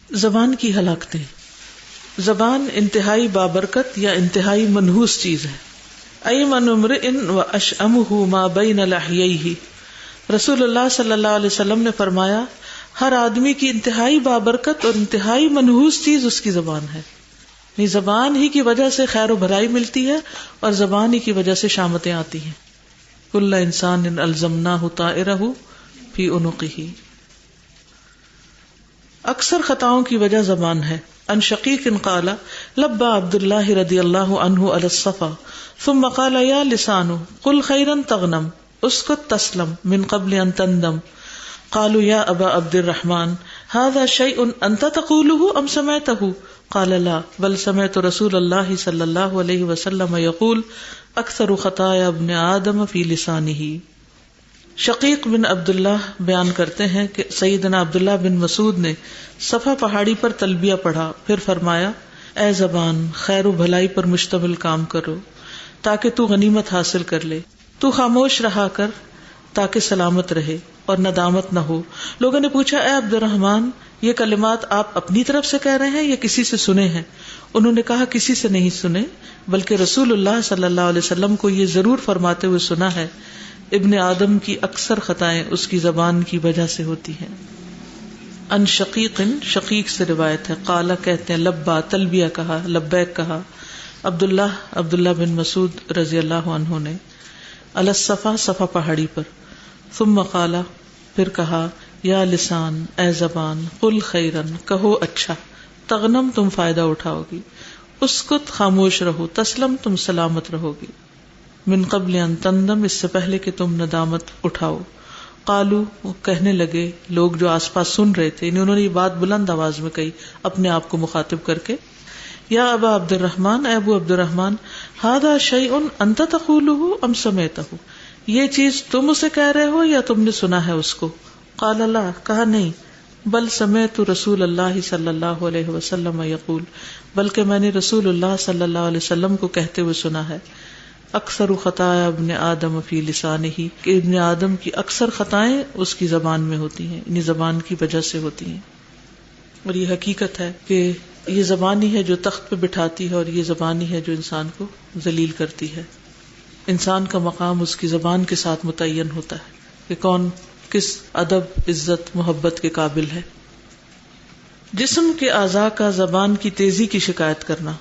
زبان کی ہلاکتیں. زبان انتہائی بابرکت یا انتہائی منحوس چیز ہے. ایمن امرئ واشأمہ ما بین لحییہ. رسول اللہ صلی اللہ علیہ وسلم نے فرمایا ہر آدمی کی انتہائی بابرکت اور انتہائی منحوس چیز اس کی زبان ہے. یعنی زبان ہی کی وجہ سے خیر و بھلائی ملتی ہے اور زبان ہی کی وجہ سے شامتیں آتی ہیں. کل انسان الزمناہ طائرہ فی عنقہ. اکثر خطاؤں کی وجہ زبان ہے. ان شقیق قال لبى عبد الله رضی اللہ عنہ علی الصفا ثم قال یا لسان قل خیرا تغنم اسکت تسلم من قبل ان تندم. قالوا یا ابا عبد الرحمن هذا شیء انت تقوله ام سمعته؟ قال لا بل سمعت رسول اللہ صلی اللہ علیہ وسلم یقول اکثر خطایا ابن آدم فی لسانہ. شقیق بن عبداللہ بیان کرتے ہیں کہ سیدنا عبداللہ بن مسعود نے صفا پہاڑی پر تلبیہ پڑھا، پھر فرمایا اے زبان خیر و بھلائی پر مشتمل کام کرو تاکہ تو غنیمت حاصل کر لے، تو خاموش رہا کر تاکہ سلامت رہے اور ندامت نہ ہو. لوگوں نے پوچھا اے عبد الرحمن یہ کلمات آپ اپنی طرف سے کہہ رہے ہیں یا کسی سے سنے ہیں؟ انہوں نے کہا کسی سے نہیں سنے بلکہ رسول اللہ صلی اللہ علیہ وسلم کو یہ ضرور فرماتے ہوئے سنا ہے ابن آدم کی اکثر خطائیں اس کی زبان کی وجہ سے ہوتی ہیں. ان شقیق، شقیق سے روایت ہے، قال کہتے ہیں لبا تلبیہ کہا، لبیک کہا عبداللہ بن مسعود رضی اللہ عنہ نے علی الصفا صفا پہاڑی پر. ثم قال پھر کہا یا لسان اے زبان قل خیرن کہو اچھا، تغنم تم فائدہ اٹھاؤ گی، اسکت خاموش رہو، تسلم تم سلامت رہو گی، من قبل ان تندم اس سے پہلے کہ تم ندامت اٹھاؤ. قالو وہ کہنے لگے لوگ جو آس پاس سن رہے تھے، انہوں نے یہ بات بلند آواز میں کہی اپنے آپ کو مخاطب کر کے، یا ابا عبد الرحمن اے ابو عبد الرحمن ھذا شیء انت تقولہ ام سمعتہ، یہ چیز تم اسے کہہ رہے ہو یا تم نے سنا ہے اس کو؟ قال لا کہا نہیں، بل سمعت رسول اللہ صلی اللہ علیہ وسلم یقول بلکہ میں نے رسول اللہ صلی اللہ علیہ وسلم کو کہتے ہوئے سنا ہے اکثر خطایا ابن آدم فی لسانہ، کہ ابن آدم کی اکثر خطائیں اس کی زبان میں ہوتی ہیں، یعنی زبان کی وجہ سے ہوتی ہیں. اور یہ حقیقت ہے کہ یہ زبان ہی ہے جو تخت پہ بٹھاتی ہے اور یہ زبان ہی ہے جو انسان کو ذلیل کرتی ہے. انسان کا مقام اس کی زبان کے ساتھ متعین ہوتا ہے کہ کون کس ادب عزت محبت کے قابل ہے. جسم کے اعضاء کا زبان کی تیزی کی شکایت کرنا.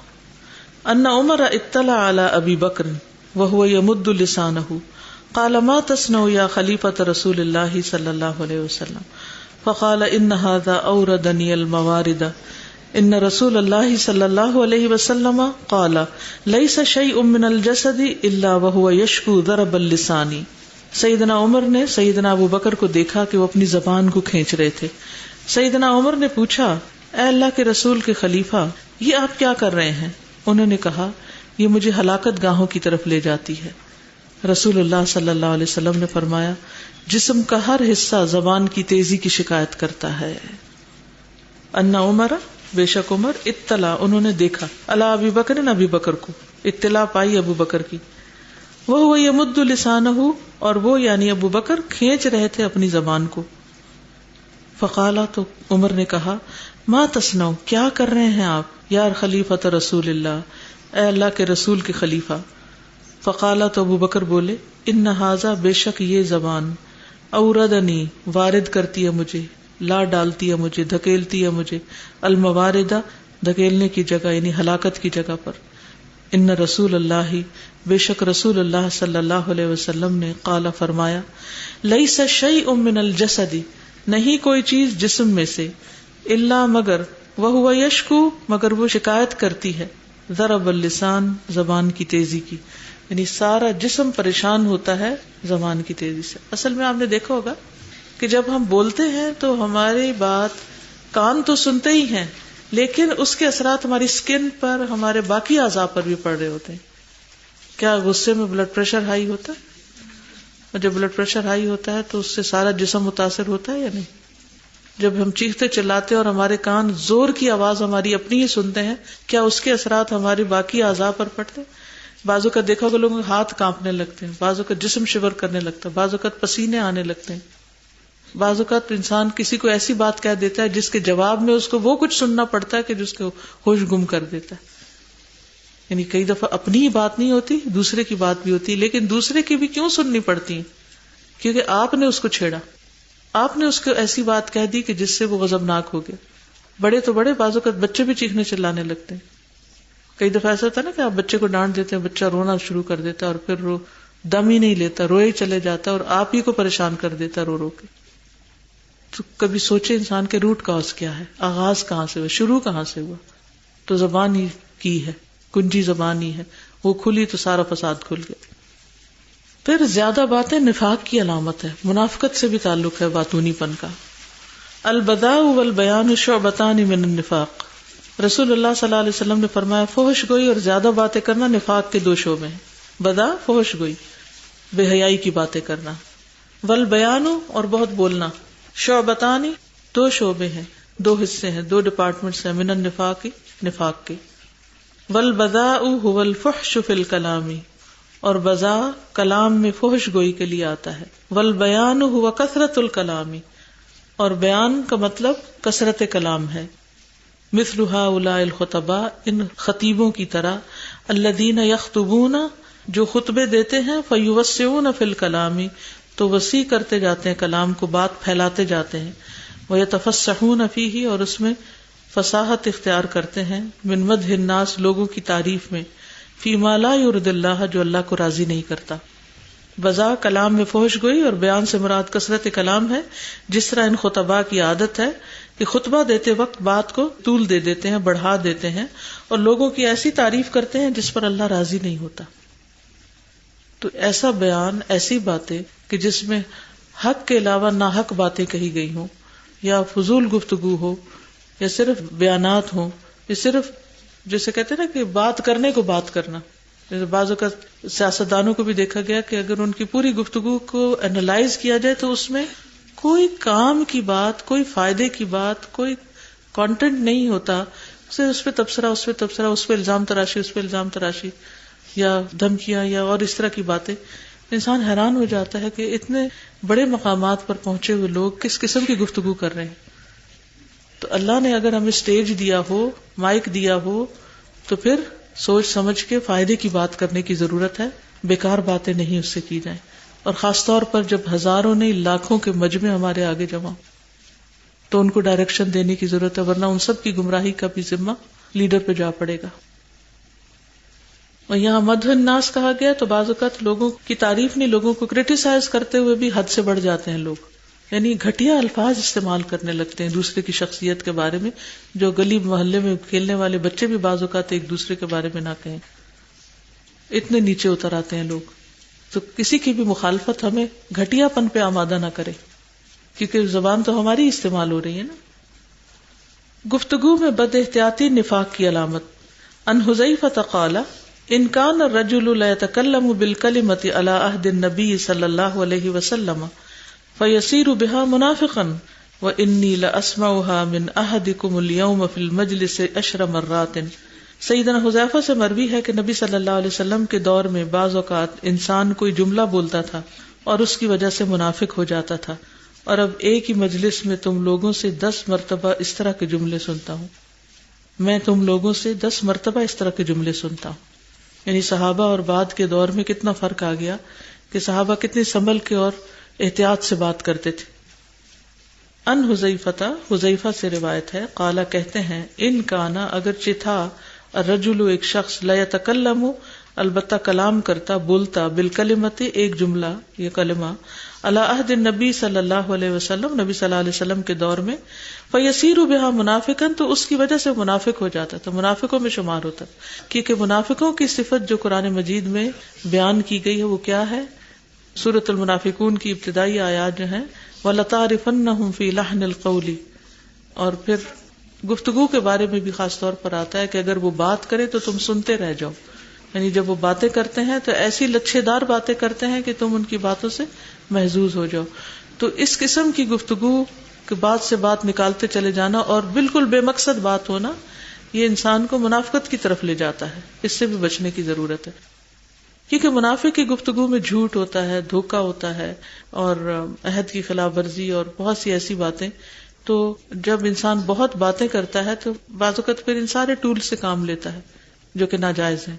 ان عمر اطلع علی ابی بکر وهو يمد لسانه قال ما تصنع يا خلیفۃ رسول اللہ صلی اللہ علیہ وسلم فقال ان هذا اوردني الموارد ان رسول اللہ صلی اللہ علیہ وسلم قال ليس شيء من الجسد الا وهو يشكو ضرب اللسان. سیدنا عمر نے سیدنا ابو بکر کو دیکھا کہ وہ اپنی زبان کو کھینچ رہے تھے. سیدنا عمر نے پوچھا اے اللہ کے رسول کے خلیفہ یہ آپ کیا کر رہے ہیں؟ انہوں نے کہا یہ مجھے ہلاکت گاہوں کی طرف لے جاتی ہے. رسول اللہ صلی اللہ علیہ وسلم نے فرمایا جسم کا ہر حصہ زبان کی تیزی کی شکایت کرتا ہے. ان عمر بے شک عمر اطلاع انہوں نے دیکھا علی ابی بکر ابی بکر کو، اطلاع پائی ابو بکر کی، وہ یمد لسانہ اور وہ یعنی ابو بکر کھینچ رہے تھے اپنی زبان کو. فقالا تو عمر نے کہا ما تصنع کیا کر رہے ہیں آپ یا خلیفۃ رسول اللہ اے اللہ کے رسول کے خلیفہ. فقالا تو ابو بکر بولے ان ھذا بے شک یہ زبان اوردنی وارد کرتی ہے مجھے، لا ڈالتی ہے مجھے، دھکیلتی ہے مجھے، المواردہ دھکیلنے کی جگہ یعنی ہلاکت کی جگہ پر. ان رسول اللہ بے شک رسول اللہ صلی اللہ علیہ وسلم نے قال فرمایا لیس شیء من الجسد نہیں کوئی چیز جسم میں سے، الا مگر وہو یشکو مگر وہ شکایت کرتی ہے، ضرب اللسان زبان کی تیزی کی، یعنی سارا جسم پریشان ہوتا ہے زبان کی تیزی سے. اصل میں آپ نے دیکھا ہوگا کہ جب ہم بولتے ہیں تو ہماری بات کان تو سنتے ہی ہیں لیکن اس کے اثرات ہماری سکن پر ہمارے باقی اعضاء پر بھی پڑ رہے ہوتے ہیں. کیا غصے میں بلڈ پریشر ہائی ہوتا ہے؟ اور جب بلڈ پریشر ہائی ہوتا ہے تو اس سے سارا جسم متاثر ہوتا ہے یا نہیں؟ جب ہم چیختے چلاتے اور ہمارے کان زور کی آواز ہماری اپنی ہی سنتے ہیں، کیا اس کے اثرات ہماری باقی اعضاء پر پڑتے ہیں؟ بعض اوقات دیکھا کہ لوگوں کے ہاتھ کانپنے لگتے ہیں، بعض اوقات جسم شور کرنے لگتا ہے، بعض اوقات پسینے آنے لگتے ہیں. بعض اوقات انسان کسی کو ایسی بات کہہ دیتا ہے جس کے جواب میں اس کو وہ کچھ سننا پڑتا ہے کہ جس کو ہوش گم کر دیتا ہے. یعنی کئی دفعہ اپنی ہی بات نہیں ہوتی، دوسرے کی بات بھی ہوتی، لیکن دوسرے کی بھی کیوں سننی پڑتی ہے؟ کیونکہ آپ نے اس کو چھیڑا، آپ نے اس کو ایسی بات کہہ دی کہ جس سے وہ غضبناک ہو گیا. بڑے تو بڑے، بعض اوقات بچے بھی چیخنے چلانے لگتے ہیں. کئی دفعہ ایسا ہوتا ہے نا کہ آپ بچے کو ڈانٹ دیتے ہیں، بچہ رونا شروع کر دیتا ہے اور پھر دم ہی نہیں لیتا، روئے چلے جاتا ہے اور آپ ہی کو پریشان کر دیتا ہے رو رو کے. تو کبھی سوچے انسان کے روٹ کاز کیا ہے، آغاز کہاں سے ہوا، شروع کہاں سے ہوا؟ تو زبان ہی کی ہے، کنجی زبان ہی ہے، وہ کھلی تو سارا فساد کھل گیا. پھر زیادہ باتیں نفاق کی علامت ہے، منافقت سے بھی تعلق ہے باتونی پن کا. البداء والبیان شعبتان من النفاق. رسول اللہ صلی اللہ علیہ وسلم نے فرمایا فحش گوئی اور زیادہ باتیں کرنا نفاق کے 2 شعبے ہیں. بدا فحش گوئی، بے حیائی کی باتیں کرنا، والبیان اور بہت بولنا، شعبتان 2 شعبے ہیں، 2 حصے ہیں، 2 ڈپارٹمنٹس ہیں، من النفاق، نفاق کے. والبذاء هو الفحش فی الکلام، اور بذاء کلام میں فحش گوئی کے لیے آتا ہے. والبیان هو کثرت الکلام، اور بیان کا مطلب کثرت کلام ہے. مثل هؤلاء الخطباء، ان خطیبوں کی طرح، الذین یخطبون، جو خطبے دیتے ہیں، فیوسعون فی الکلام، تو وسیع کرتے جاتے ہیں کلام کو، بات پھیلاتے جاتے ہیں. ویتفصحون فیہ، اور اس میں فصاحت اختیار کرتے ہیں، من مدح الناس، لوگوں کی تعریف میں، فیما لا یرضی اللہ، جو اللہ کو راضی نہیں کرتا. بذا کلام میں فحش گوئی اور بیان سے مراد کثرت کلام ہے. جس طرح ان خطباء کی عادت ہے کہ خطبہ دیتے وقت بات کو طول دے دیتے ہیں، بڑھا دیتے ہیں اور لوگوں کی ایسی تعریف کرتے ہیں جس پر اللہ راضی نہیں ہوتا. تو ایسا بیان، ایسی باتیں کہ جس میں حق کے علاوہ ناحق باتیں کہی گئی ہوں، یا فضول گفتگو ہو، یا صرف بیانات ہوں، یا صرف جیسے کہتے ہیں نا کہ بات کرنے کو بات کرنا. جیسے بعض اوقات سیاستدانوں کو بھی دیکھا گیا کہ اگر ان کی پوری گفتگو کو انالائز کیا جائے تو اس میں کوئی کام کی بات، کوئی فائدے کی بات، کوئی کانٹینٹ نہیں ہوتا. صرف اس پہ تبصرہ، اس پہ تبصرہ، اس پہ الزام تراشی، اس پہ الزام تراشی، یا دھمکیاں، یا اور اس طرح کی باتیں. انسان حیران ہو جاتا ہے کہ اتنے بڑے مقامات پر پہنچے ہوئے لوگ کس قسم کی گفتگو کر رہے ہیں. تو اللہ نے اگر ہمیں اسٹیج دیا ہو، مائک دیا ہو، تو پھر سوچ سمجھ کے فائدے کی بات کرنے کی ضرورت ہے، بیکار باتیں نہیں اس سے کی جائیں. اور خاص طور پر جب ہزاروں نہیں لاکھوں کے مجمع ہمارے آگے جمع، تو ان کو ڈائریکشن دینے کی ضرورت ہے، ورنہ ان سب کی گمراہی کا بھی ذمہ لیڈر پہ جا پڑے گا. اور یہاں مدح الناس کہا گیا تو بعض اوقات لوگوں کی تعریف نہیں، لوگوں کو کرٹیسائز کرتے ہوئے بھی حد سے بڑھ جاتے ہیں لوگ، یعنی گھٹیا الفاظ استعمال کرنے لگتے ہیں دوسرے کی شخصیت کے بارے میں. جو گلی محلے میں کھیلنے والے بچے بھی بعض اوقات ایک دوسرے کے بارے میں نہ کہیں، اتنے نیچے اتر آتے ہیں لوگ. تو کسی کی بھی مخالفت ہمیں گھٹیا پن پہ آمادہ نہ کرے، کیونکہ زبان تو ہماری استعمال ہو رہی ہے نا. گفتگو میں بد احتیاطی نفاق کی علامت. ان حذیفہ قال ان کان الرجل لا يتكلم بالکلمۃ علی عہد النبی صلی اللہ علیہ وسلم فیصیر بها منافقا وانی لاسمعها من احدکم اليوم فی المجلس 10 مرات. سیدنا حذیفہ سے مروی ہے کہ نبی صلی اللہ علیہ وسلم کے دور میں بعض اوقات انسان کوئی جملہ بولتا تھا اور اس کی وجہ سے منافق ہو جاتا تھا، اور اب ایک ہی مجلس میں تم لوگوں سے 10 مرتبہ اس طرح کے جملے سنتا ہوں. میں تم لوگوں سے 10 مرتبہ اس طرح کے جملے سنتا ہوں. یعنی صحابہ اور بعد کے دور میں کتنا فرق آ گیا کہ صحابہ کتنی سنبھل کے اور احتیاط سے بات کرتے تھے. ان حذیفہ، حذیفہ سے روایت ہے، قال کہتے ہیں ان کانا اگرچہ تھا، الرجل ایک شخص، لا یتکلم البتہ کلام کرتا، بولتا، بالکلمۃ ایک جملہ یہ کلمہ، علی عہد النبی صلی اللہ علیہ وسلم نبی صلی اللہ علیہ وسلم کے دور میں، فیصیر بها منافقا تو اس کی وجہ سے منافق ہو جاتا تھا، منافقوں میں شمار ہوتا. کیونکہ منافقوں کی صفت جو قرآن مجید میں بیان کی گئی ہے وہ کیا ہے؟ سورۃ المنافقون کی ابتدائی آیات جو ہیں وَلَتَعْرِفَنَّهُمْ فِي لَحْنِ الْقَوْلِ، اور پھر گفتگو کے بارے میں بھی خاص طور پر آتا ہے کہ اگر وہ بات کرے تو تم سنتے رہ جاؤ. یعنی جب وہ باتیں کرتے ہیں تو ایسی لچھے دار باتیں کرتے ہیں کہ تم ان کی باتوں سے محظوظ ہو جاؤ. تو اس قسم کی گفتگو کے بات سے بات نکالتے چلے جانا اور بالکل بے مقصد بات ہونا، یہ انسان کو منافقت کی طرف لے جاتا ہے. اس سے بھی بچنے کی ضرورت ہے. کیونکہ منافق کی گفتگو میں جھوٹ ہوتا ہے، دھوکا ہوتا ہے، اور عہد کی خلاف ورزی اور بہت سی ایسی باتیں. تو جب انسان بہت باتیں کرتا ہے تو بعض اوقات پھر ان سارے ٹول سے کام لیتا ہے جو کہ ناجائز ہیں.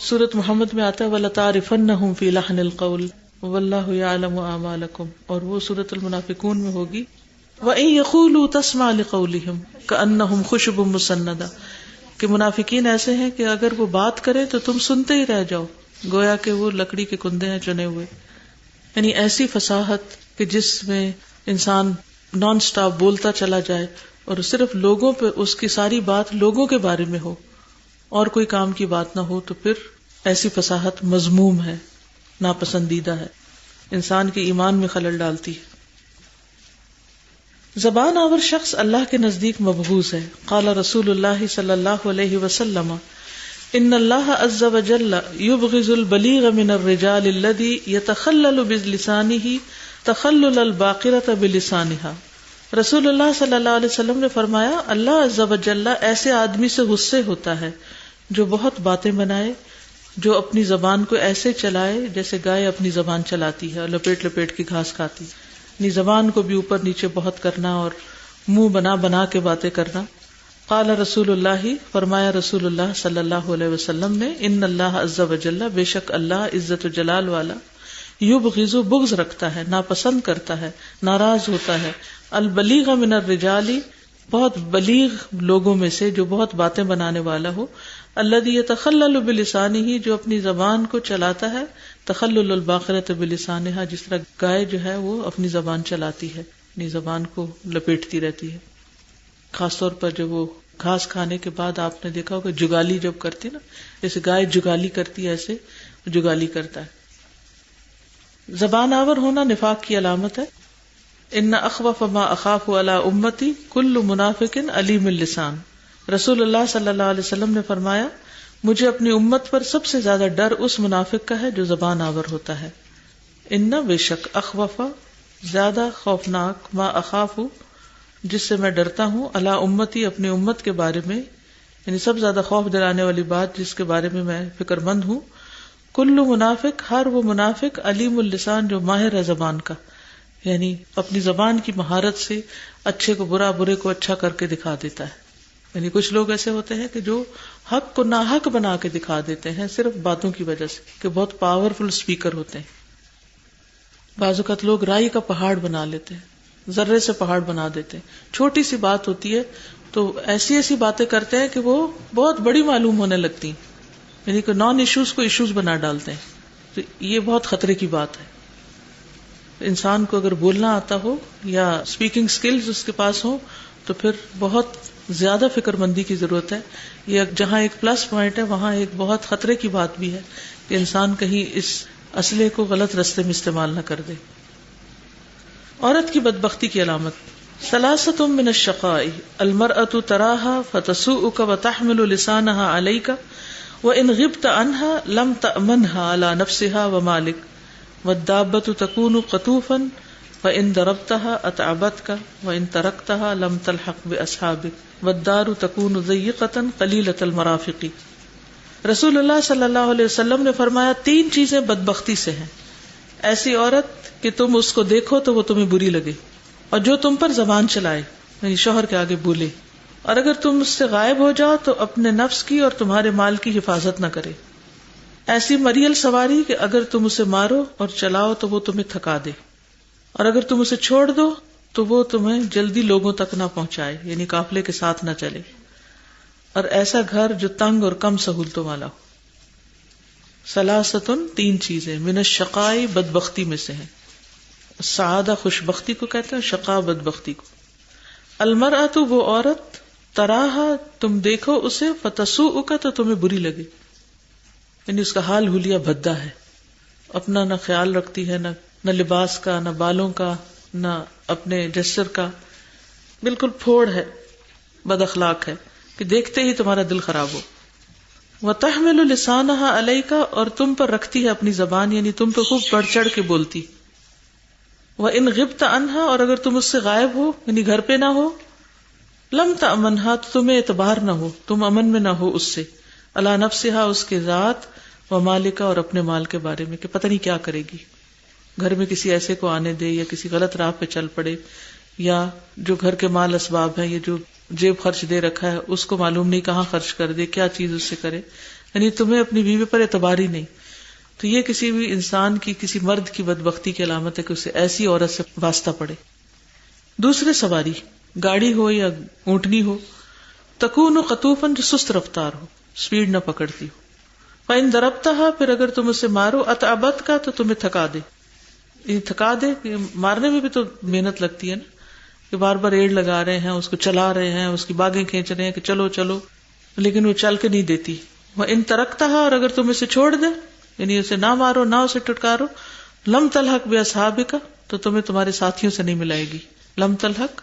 سورۃ محمد میں آتا ہے وَلَتَعْرِفَنَّهُمْ فِي لَحْنِ الْقَوْلِ وَاللَّهُ يَعْلَمُ أَعْمَالَكُمْ، اور وہ سورۃ المنافقون میں ہوگی وَإِن يَقُولُوا تَسْمَعْ لِقَوْلِهِمْ كَأَنَّهُمْ خُشُبٌ مُّسَنَّدَةٌ، کہ منافقین ایسے ہیں کہ اگر وہ بات کریں تو تم سنتے ہی رہ جاؤ گویا کہ وہ لکڑی کے کندے ہیں چنے ہوئے. یعنی ایسی فصاحت کہ جس میں انسان نان سٹاپ بولتا چلا جائے اور صرف لوگوں پہ اس کی ساری بات لوگوں کے بارے میں ہو اور کوئی کام کی بات نہ ہو، تو پھر ایسی فصاحت مذموم ہے، ناپسندیدہ ہے، انسان کے ایمان میں خلل ڈالتی ہے. زبان آور شخص اللہ کے نزدیک مبغوض ہے. قال رسول اللہ صلی اللہ علیہ وسلم ان اللہ عز وجل یبغض البلیغ من الرجال الذی یتخلل بلسانہ تخلل الباقرۃ بلسانها. رسول اللہ صلی اللہ علیہ وسلم نے فرمایا اللہ عز وجل ایسے آدمی سے غصے ہوتا ہے جو بہت باتیں بنائے، جو اپنی زبان کو ایسے چلائے جیسے گائے اپنی زبان چلاتی ہے اور لپیٹ لپیٹ کی گھاس کھاتی، یعنی زبان کو بھی اوپر نیچے بہت کرنا اور منہ بنا بنا کے باتیں کرنا. قال رسول اللہ، فرمایا رسول اللہ صلی اللہ علیہ وسلم نے ان اللہ عز وجل، بے شک اللہ عزت و جلال والا، یبغض بغض رکھتا ہے، ناپسند کرتا ہے، ناراض ہوتا ہے، البلیغ من الرجال، بہت بلیغ لوگوں میں سے جو بہت باتیں بنانے والا ہو، الذی یتخلل بلسانہ، جو اپنی زبان کو چلاتا ہے، تخلل الباقرۃ بلسانها، جس طرح گائے جو ہے وہ اپنی زبان چلاتی ہے، اپنی زبان کو لپیٹتی رہتی ہے. خاص طور پر جب وہ گھاس کھانے کے بعد آپ نے دیکھا ہوگا جگالی جب کرتی نا، جیسے گائے جگالی کرتی ہے ایسے جگالی کرتا ہے. زبان آور ہونا نفاق کی علامت ہے. ان اخوف ما اخاف علی امتی کل منافق علیم اللسان. رسول اللہ صلی اللہ علیہ وسلم نے فرمایا مجھے اپنی امت پر سب سے زیادہ ڈر اس منافق کا ہے جو زبان آور ہوتا ہے. ان بے شک اخوف زیادہ خوفناک، ما اخاف جس سے میں ڈرتا ہوں، علی امتی اپنی امت کے بارے میں، یعنی سب زیادہ خوف دلانے والی بات جس کے بارے میں میں فکر مند ہوں، کل منافق، ہر وہ منافق، علیم اللسان جو ماہر ہے زبان کا، یعنی اپنی زبان کی مہارت سے اچھے کو برا، برے کو اچھا کر کے دکھا دیتا ہے. یعنی کچھ لوگ ایسے ہوتے ہیں کہ جو حق کو ناحق بنا کے دکھا دیتے ہیں صرف باتوں کی وجہ سے، کہ بہت پاورفل اسپیکر ہوتے ہیں. بعض اوقات لوگ رائی کا پہاڑ بنا لیتے ہیں، ذرے سے پہاڑ بنا دیتے ہیں. چھوٹی سی بات ہوتی ہے تو ایسی ایسی باتیں کرتے ہیں کہ وہ بہت بڑی معلوم ہونے لگتی ہیں، یعنی کہ نان ایشوز کو ایشوز بنا ڈالتے ہیں. تو یہ بہت خطرے کی بات ہے. انسان کو اگر بولنا آتا ہو یا اسپیکنگ سکلز اس کے پاس ہو تو پھر بہت زیادہ فکر مندی کی ضرورت ہے. یہ جہاں ایک پلس پوائنٹ ہے وہاں ایک بہت خطرے کی بات بھی ہے کہ انسان کہیں اس اسلحے کو غلط رستے میں استعمال نہ کر دے. عورت کی بدبختی کی علامت، ثلاثۃ من الشقاء المرأة تراها فتسوءك وتحمل لسانها عليك وإن غبت عنها لم تأمنها على نفسها ومالك والدابة تكون قطوفا فإن ضربتها أتعبتك وإن تركتها لم تلحق بأصحابك والدار تكون ضيقة قليلة المرافق. رسول اللہ صلی اللہ علیہ وسلم نے فرمایا 3 چیزیں بدبختی سے ہیں. ایسی عورت کہ تم اس کو دیکھو تو وہ تمہیں بری لگے، اور جو تم پر زبان چلائے، یعنی شوہر کے آگے بولے، اور اگر تم اس سے غائب ہو جاؤ تو اپنے نفس کی اور تمہارے مال کی حفاظت نہ کرے. ایسی مریل سواری کہ اگر تم اسے مارو اور چلاؤ تو وہ تمہیں تھکا دے، اور اگر تم اسے چھوڑ دو تو وہ تمہیں جلدی لوگوں تک نہ پہنچائے، یعنی قافلے کے ساتھ نہ چلے. اور ایسا گھر جو تنگ اور کم سہولتوں والا ہو. ثلاثتن 3 چیزیں، من الشقاء بدبختی میں سے ہیں. سعادہ خوشبختی کو کہتے ہیں، شقاء بدبختی کو. المرأۃ وہ عورت، تراہا تم دیکھو اسے، فتسوءک تو تمہیں بری لگے، یعنی اس کا حال حلیہ بھدا ہے، اپنا نہ خیال رکھتی ہے، نہ لباس کا، نہ بالوں کا، نہ اپنے جسر کا، بالکل پھوڑ ہے، بد اخلاق ہے کہ دیکھتے ہی تمہارا دل خراب ہو. وَتَحْمِلُ لِسَانَهَا عَلَيْكَ اور تم پر رکھتی ہے اپنی زبان، یعنی تم پہ خوب بڑھ چڑھ کے بولتی. وَإِنْ غِبْتَ عَنْهَا اور اگر تم اس سے غائب ہو، یعنی گھر پہ نہ ہو، لم تأمنها تو تمہیں اعتبار نہ ہو، تم امن میں نہ ہو اس سے، علی نفسها اس کے ذات، و مالکا اور اپنے مال کے بارے میں کہ پتہ نہیں کیا کرے گی، گھر میں کسی ایسے کو آنے دے یا کسی غلط راہ پہ چل پڑے، یا جو گھر کے مال اسباب ہیں، یہ جو جیب خرچ دے رکھا ہے اس کو معلوم نہیں کہاں خرچ کر دے، کیا چیز اس سے کرے، یعنی تمہیں اپنی بیوی پر اعتبار ہی نہیں. تو یہ کسی بھی انسان کی، کسی مرد کی بدبختی کی علامت ہے کہ اسے ایسی عورت سے واسطہ پڑے. دوسرے سواری، گاڑی ہو یا اونٹنی ہو، تکون قطوفاً جو سست رفتار ہو، سپیڈ نہ پکڑتی ہو. فَإِن ضَرَبْتَهَا پھر اگر تم اسے مارو، أَتْعَبَتْكَ تو تمہیں تھکا دے، یہ تھکا دے. مارنے میں بھی تو محنت لگتی ہے نا، کہ بار بار ایڑ لگا رہے ہیں، اس کو چلا رہے ہیں، اس کی باگیں کھینچ رہے ہیں کہ چلو چلو، لیکن وہ چل کے نہیں دیتی. وَإِن تَرَكْتَهَا اور اگر تم اسے چھوڑ دے، یعنی اسے نہ مارو نہ اسے ٹٹکارو، لم تلحق بأصحابك تو تمہیں تمہارے ساتھیوں سے نہیں ملائے گی. لم تلحق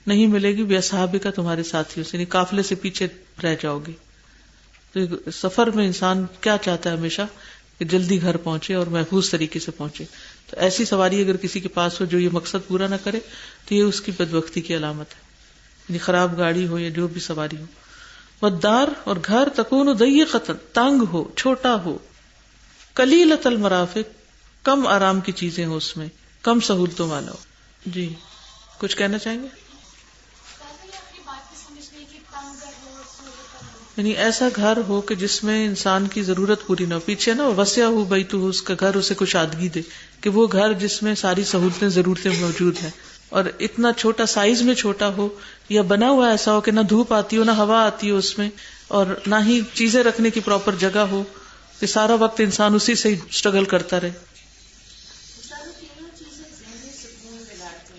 نہیں ملے گی بأصحابك تمہارے ساتھیوں سے، یعنی قافلے سے پیچھے رہ جاؤ گے. تو سفر میں انسان کیا چاہتا ہے ہمیشہ کہ جلدی گھر پہنچے اور محفوظ طریقے سے پہنچے. تو ایسی سواری اگر کسی کے پاس ہو جو یہ مقصد پورا نہ کرے تو یہ اس کی بدبختی کی علامت ہے، یعنی خراب گاڑی ہو یا جو بھی سواری ہو. والدار اور گھر تکون ضیقۃ تنگ ہو، چھوٹا ہو، قلیلۃ المرافق کم آرام کی چیزیں ہو، اس میں کم سہولتوں والا ہو. جی کچھ کہنا چاہیں گے؟ یعنی ایسا گھر ہو کہ جس میں انسان کی ضرورت پوری نہ ہو. پیچھے نا وسع ہو بیتہ، اس کا گھر اسے کچھ آدگی دے، کہ وہ گھر جس میں ساری سہولتیں ضرورتیں موجود ہیں، اور اتنا چھوٹا سائز میں چھوٹا ہو، یا بنا ہوا ایسا ہو کہ نہ دھوپ آتی ہو نہ ہوا آتی ہو اس میں، اور نہ ہی چیزیں رکھنے کی پراپر جگہ ہو کہ سارا وقت انسان اسی سے اسٹرگل کرتا رہے.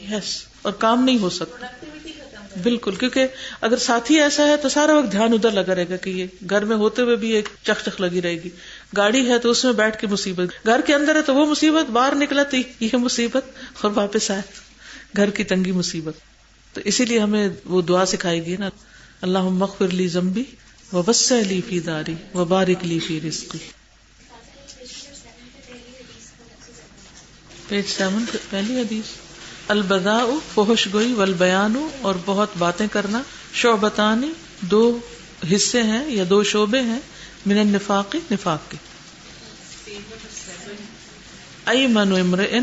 یس، اور کام نہیں ہو سکتا بالکل، کیونکہ اگر ساتھی ایسا ہے تو سارا وقت دھیان ادھر لگا رہے گا کہ یہ گھر میں ہوتے ہوئے بھی ایک چک چک لگی رہے گی. گاڑی ہے تو اس میں بیٹھ کے مصیبت، گھر کے اندر ہے تو وہ مصیبت، باہر نکلا تو یہ مصیبت، اور واپس آئے گھر کی تنگی مصیبت. تو اسی لیے ہمیں وہ دعا سکھائی گئی نا، اللہم اغفر لی ذنبی ووسع لی فی داری وبارک لی فی رزقی. پیج 7 پہلی حدیث. البذاء فحش گوئی، والبیان اور بہت باتیں کرنا، شعبتان دو حصے ہیں یا دو شعبے ہیں، من النفاق نفاق کے. ایمن امرئ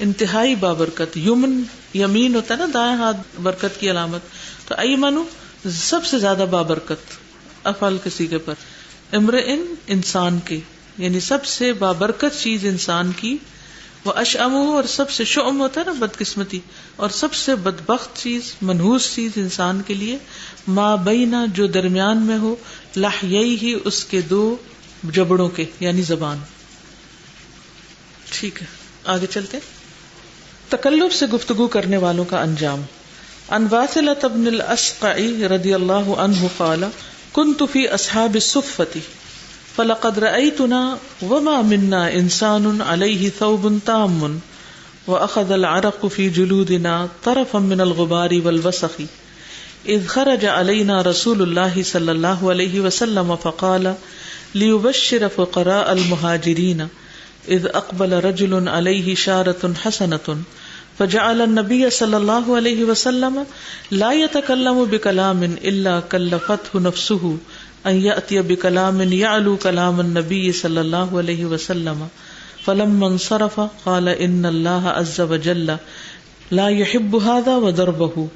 انتہائی بابرکت، یمن یمین ہوتا ہے نا دائیں ہاتھ برکت کی علامت، تو ایمن سب سے زیادہ بابرکت افعال کے صیغے پر، امرئ انسان کے، یعنی سب سے بابرکت چیز انسان کی، وہ اشعم اور سب سے شؤم ہوتا ہے نا بدقسمتی، اور سب سے بدبخت چیز منحوس چیز انسان کے لیے، ما بینا جو درمیان میں ہو، لحییہ اس کے دو جبڑوں کے، یعنی زبان. ٹھیک ہے آگے چلتے. تکلف سے گفتگو کرنے والوں کا انجام. عن واثلة بن الاسقع رضی اللہ عنہ قال كنت في اصحاب الصفة فلقد رأيتنا وما منا انسان عليه ثوب تام واخذ العرق في جلودنا طرفا من الغبار والوسخ اذ خرج علينا رسول الله صلى الله عليه وسلم فقال ليبشر فقراء المهاجرين اذ اقبل رجل عليه شارة حسنة فجعل النبي صلى الله عليه وسلم لا يتكلم بكلام الا كلفته نفسه ان يأتي بكلام يعلو كلام النبي صلى الله عليه وسلم فلما انصرف قال ان الله عز وجل لا يحب هذا وضربه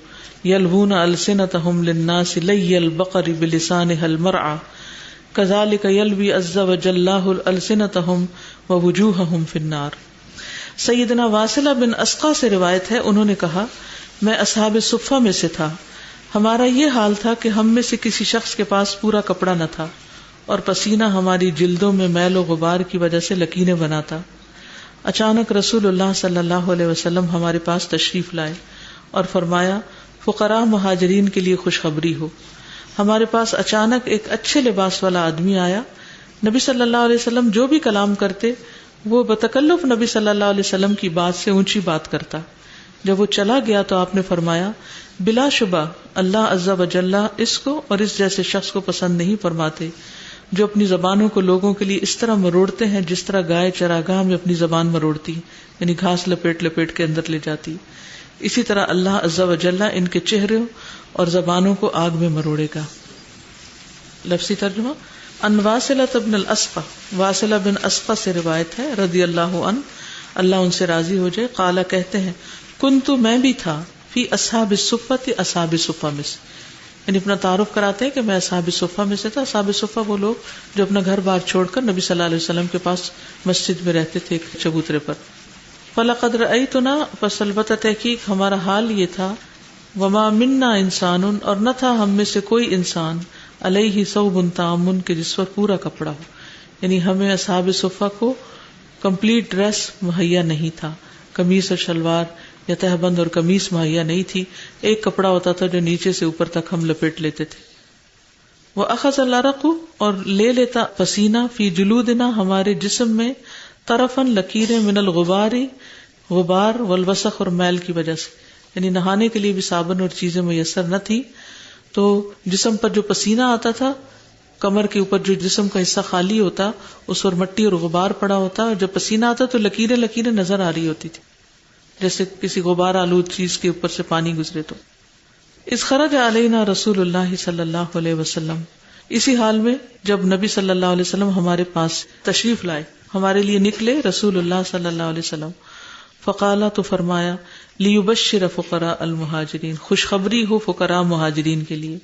يلوون ألسنتهم للناس لي البقر بلسانها المرعى كذلك يلوي عز وجل الله ألسنتهم ووجوههم في النار. سیدنا واصلہ بن اسقع سے روایت ہے، انہوں نے کہا میں اصحاب صفہ میں سے تھا، ہمارا یہ حال تھا کہ ہم میں سے کسی شخص کے پاس پورا کپڑا نہ تھا اور پسینہ ہماری جلدوں میں میل و غبار کی وجہ سے لکیریں بناتا. اچانک رسول اللہ صلی اللہ علیہ وسلم ہمارے پاس تشریف لائے اور فرمایا فقراء مہاجرین کے لیے خوشخبری ہو. ہمارے پاس اچانک ایک اچھے لباس والا آدمی آیا. نبی صلی اللہ علیہ وسلم جو بھی کلام کرتے وہ بتکلف نبی صلی اللہ علیہ وسلم کی بات سے اونچی بات کرتا. جب وہ چلا گیا تو آپ نے فرمایا بلا شبہ اللہ عز و جل اس کو اور اس جیسے شخص کو پسند نہیں فرماتے. جو اپنی زبانوں کو لوگوں کے لیے اس طرح مروڑتے ہیں جس طرح گائے چراگاہ میں اپنی زبان مروڑتی ہے، یعنی گھاس لپیٹ لپیٹ کے اندر لے جاتی. اسی طرح اللہ عز و جل ان کے چہروں اور زبانوں کو آگ میں مروڑے گا. لفظی ترجمہ: ان واصلۃ بن الاسقع، واصلہ بن اسقع سے روایت ہے رضی اللہ عنہ، اللہ ان سے راضی ہو جائے، قالا کہتے ہیں، کنت میں بھی تھا، فی اصحاب الصفۃ اصحاب صفہ میں سے، یعنی اپنا تعارف کراتے ہیں کہ میں اصحاب صفہ میں سے تھا. اصحاب صفہ وہ لوگ جو اپنا گھر بار چھوڑ کر نبی صلی اللہ علیہ وسلم کے پاس مسجد میں رہتے تھے ایک چبوترے پر. فلقد رأیتنا، پس البتہ تحقیق ہمارا حال یہ تھا، وما منا انسان، اور نہ تھا ہم میں سے کوئی انسان، علیہ ثوب تام، کے جس پر پورا کپڑا ہو، یعنی ہمیں اصحاب صفہ کو کمپلیٹ ڈریس مہیا نہیں تھا، قمیص اور شلوار یا تہبند اور قمیص مہیا نہیں تھی، ایک کپڑا ہوتا تھا جو نیچے سے اوپر تک ہم لپیٹ لیتے تھے. وَأَخَذَ الْعَرَقُ، اور لے لیتا پسینہ، فی جلودنا، ہمارے جسم میں، طرفاً لکیریں، من الغبار، غبار، والوسخ، اور میل کی وجہ سے، یعنی نہانے کے لیے بھی صابن اور چیزیں میسر نہ تھی، تو جسم پر جو پسینہ آتا تھا، کمر کے اوپر جو جسم کا حصہ خالی ہوتا اس پر مٹی اور غبار پڑا ہوتا، اور جب پسینہ آتا تو لکیریں لکیریں نظر آ رہی ہوتی تھی، جیسے کسی غبار آلود چیز کے اوپر سے پانی گزرے. تو اذ خرج علینا رسول اللہ صلی اللہ علیہ وسلم، اسی حال میں جب نبی صلی اللہ علیہ وسلم ہمارے پاس تشریف لائے، ہمارے لیے نکلے رسول اللہ صلی اللہ علیہ وسلم. فقالا، تو فرمایا، لیبشر فقراء المہاجرین، خوشخبری ہو فقراء مہاجرین کے لیے،